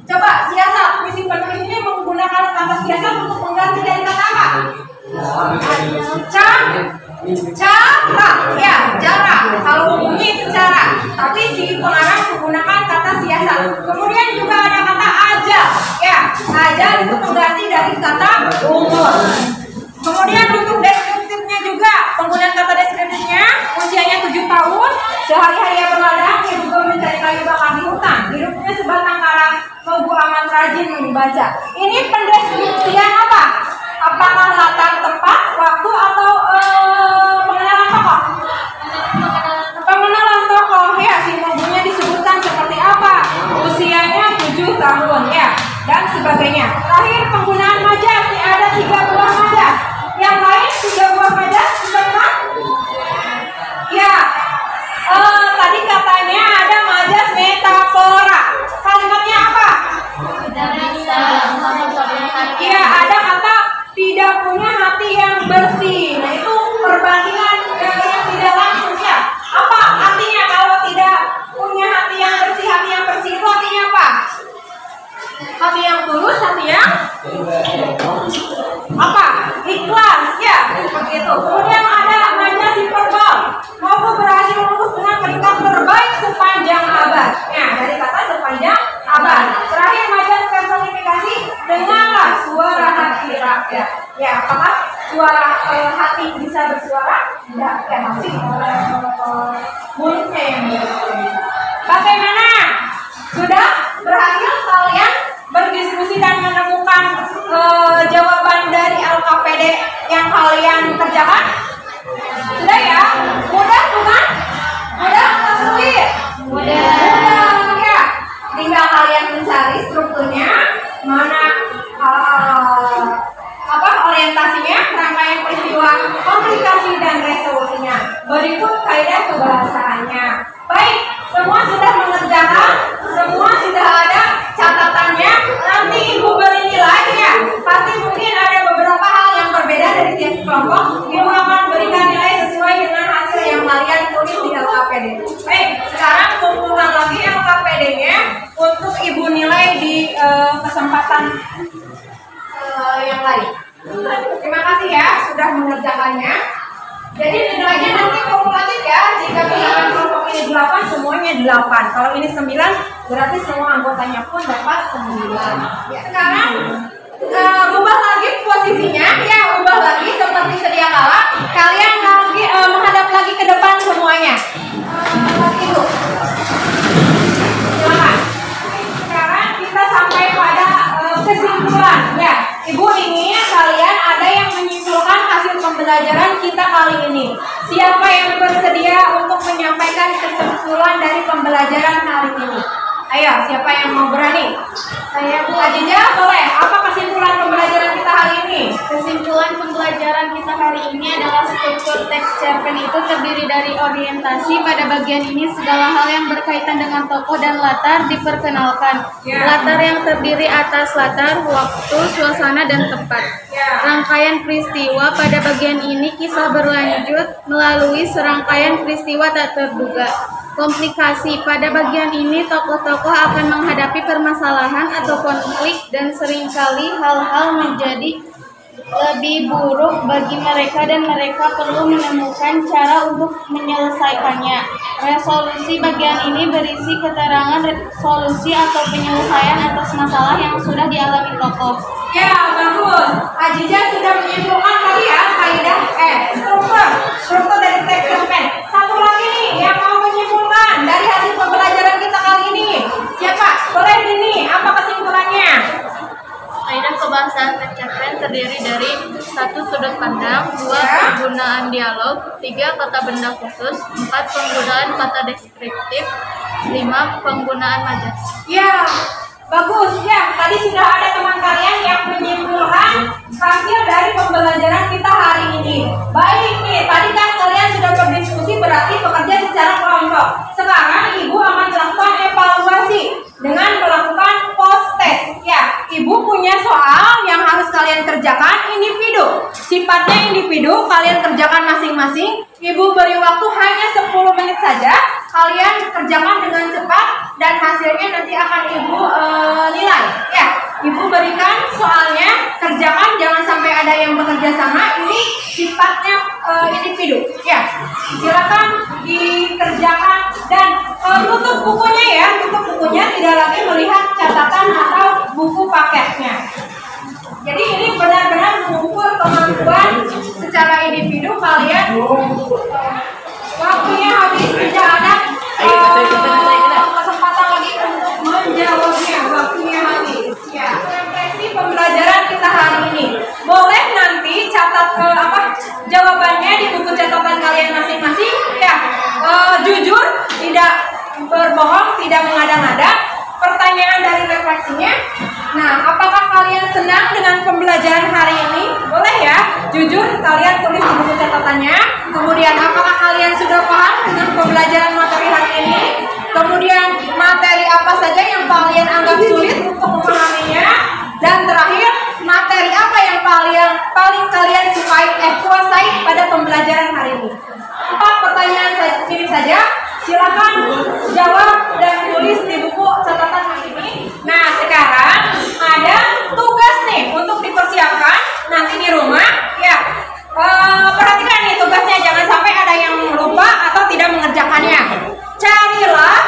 coba siasat. Misi penulis ini menggunakan kata siasat untuk mengganti dari kata apa? Cara. Ya, cara. Kalau umumnya itu cara. Tapi si pengarang menggunakan kata siasat. Kemudian juga ada kata ajal. Ya, ajal itu mengganti dari kata umur. Kemudian untuk deskriptifnya juga, penggunaan kata deskriptifnya, usianya 7 tahun, sehari-hari ia berladang, ia juga mencari kayu bakar di hutan. Hidupnya sebatang kara, Mogu amat rajin membaca. Ini pendeskripsian apa? Apakah latar tempat, waktu, atau pengenalan tokoh? Pengenalan tokoh, ya, si Mogunya disebutkan seperti apa? Usianya 7 tahun, ya, dan sebagainya. Terakhir penggunaan majas, ini ada 3 buah majas. Yang lain 3 buah majas, benar? Ya, tadi katanya ada majas metafora. Kalimatnya apa? Iya, ada kata tidak punya hati yang bersih. Nah, itu perbandingan yang tidak langsung ya. Apa artinya kalau tidak punya hati yang bersih? Hati yang bersih itu artinya apa? Hati yang tulus, hati yang apa? Ikhlas, ya, seperti itu. Kemudian ada majas hiperbol. Mogu berhasil lulus dengan peringkat terbaik sepanjang abad. Nah, dari kata sepanjang abad. Terakhir majas personifikasi, dengarlah suara hati rakyat. Ya, apakah suara hati bisa bersuara? Tidak, ya, tapi mulutnya yang bersuara. Bagaimana? Sudah berhasil kalian berdiskusi dan menemukan jawaban dari LKPD yang kalian kerjakan? Sudah ya? Mudah bukan? Mudah atau sulit? Mudah ya. Tinggal kalian mencari strukturnya, mana orientasinya, rangkaian peristiwa, komplikasi dan resolusinya. Berikut kaidah kebahasaannya. Baik, semua sudah mengerjakan, semua sudah ada catatannya. Nanti ibu beri nilai ya. Pasti mungkin ada beberapa hal yang berbeda dari tiap kelompok. Ibu akan berikan nilai sesuai dengan hasil yang kalian tulis di LKPD. Baik, sekarang kumpulkan lagi LKPD-nya untuk ibu nilai di kesempatan yang lain. Terima kasih ya sudah mengerjakannya. Jadi nilainya nanti kumulatif ya. Jika misalkan kelompok ini 8, semuanya 8. Kalau ini 9, berarti semua anggotanya pun dapat 9. Ya, sekarang ubah lagi posisinya, ya ubah lagi seperti sedia kala. Kalian lagi menghadap lagi ke depan semuanya. Ibu, silakan. Sekarang kita sampai pada kesimpulan. Ya, Ibu ingin kalian ada yang menyimpulkan hasil pembelajaran kita kali ini. Siapa yang bersedia untuk menyampaikan kesimpulan dari pembelajaran hari ini? Ayo, siapa yang mau berani? Saya, Bu. Ajija, boleh. Apa kesimpulan pembelajaran kita hari ini? Kesimpulan pembelajaran kita hari ini adalah struktur teks cerpen itu terdiri dari orientasi. Pada bagian ini segala hal yang berkaitan dengan tokoh dan latar diperkenalkan. Ya. Latar yang terdiri atas latar, waktu, suasana, dan tempat. Ya. Rangkaian peristiwa. Pada bagian ini kisah berlanjut melalui serangkaian peristiwa tak terduga. Komplikasi. Pada bagian ini tokoh-tokoh akan menghadapi permasalahan atau konflik dan seringkali hal-hal menjadi lebih buruk bagi mereka dan mereka perlu menemukan cara untuk menyelesaikannya. Resolusi. Bagian ini berisi keterangan solusi atau penyelesaian atas masalah yang sudah dialami tokoh. Ya, bagus. Ajija sudah menyimpulkan tadi ya kaidah struktur dari teks cerpen. Satu lagi nih yang mau menyimpulkan dari hasil pembelajaran kita kali ini. Siapa? Boleh ini. Apa kesimpulannya? Kaidah pembahasan teks cerpen terdiri dari 1. Sudut pandang, 2. Penggunaan dialog, 3. Kata benda khusus, 4. Penggunaan kata deskriptif, 5. Penggunaan majas. Ya, bagus. Ya, tadi sudah ada teman kalian yang menyimpulkan hasil dari pembelajaran kita hari ini. Baik nih, tadi kan kalian sudah berdiskusi berarti bekerja secara kelompok. Sekarang Ibu akan melakukan evaluasi dengan melakukan post test. Ya, Ibu punya soal yang harus kalian kerjakan individu. Sifatnya individu, kalian kerjakan masing-masing. Ibu beri waktu hanya 10 menit saja. Kalian kerjakan dengan cepat dan hasilnya nanti akan Ibu nilai. Ya, Ibu berikan soalnya, kerjakan, jangan sampai ada yang bekerja sama. Ini sifatnya individu. Ya, silakan dikerjakan dan tutup bukunya ya, tutup bukunya, tidak lagi melihat catatan atau buku paketnya. Jadi ini benar-benar mengukur kemampuan secara individu kalian. Waktunya habis, tidak ada kesempatan lagi untuk menjawabnya. Waktunya habis. Ya, impresi pembelajaran kita hari ini. Boleh nanti catat jawabannya di buku catatan kalian masing-masing. Ya, jujur, tidak berbohong, tidak mengada-ngada. Pertanyaan dari refleksinya. Nah, apakah kalian senang dengan pembelajaran hari ini? Boleh ya, jujur kalian tulis di buku catatannya. Kemudian, apakah kalian sudah paham dengan pembelajaran materi hari ini? Kemudian, materi apa saja yang kalian anggap sulit untuk memahaminya? Dan terakhir, materi apa yang paling kalian kuasai pada pembelajaran hari ini? 4 pertanyaan ini saja. Silakan jawab dan tulis di buku catatan hari ini. Nah, sekarang ada tugas nih untuk dipersiapkan nanti di rumah. Ya, perhatikan nih tugasnya, jangan sampai ada yang lupa atau tidak mengerjakannya. Carilah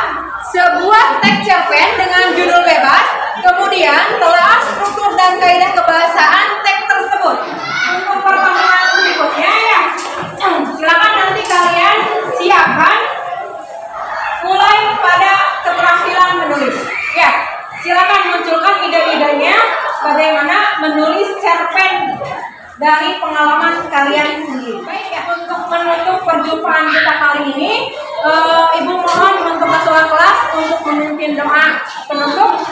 sebuah teks cerpen dengan judul bebas, kemudian telah struktur dan kaidah kebahasaan teks tersebut. Untuk pertemuan berikutnya ya, silakan nanti kalian siapkan mulai pada keterampilan menulis. Ya, silakan munculkan ide-idenya bagaimana menulis cerpen dari pengalaman kalian sendiri. Baik ya, untuk menutup perjumpaan kita kali ini, Ibu mohon untuk ketua kelas untuk memimpin doa penutup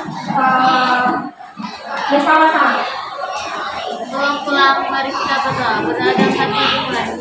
bersama-sama. Pulang, mari kita berdoa. Berdoa dan hati dimulai.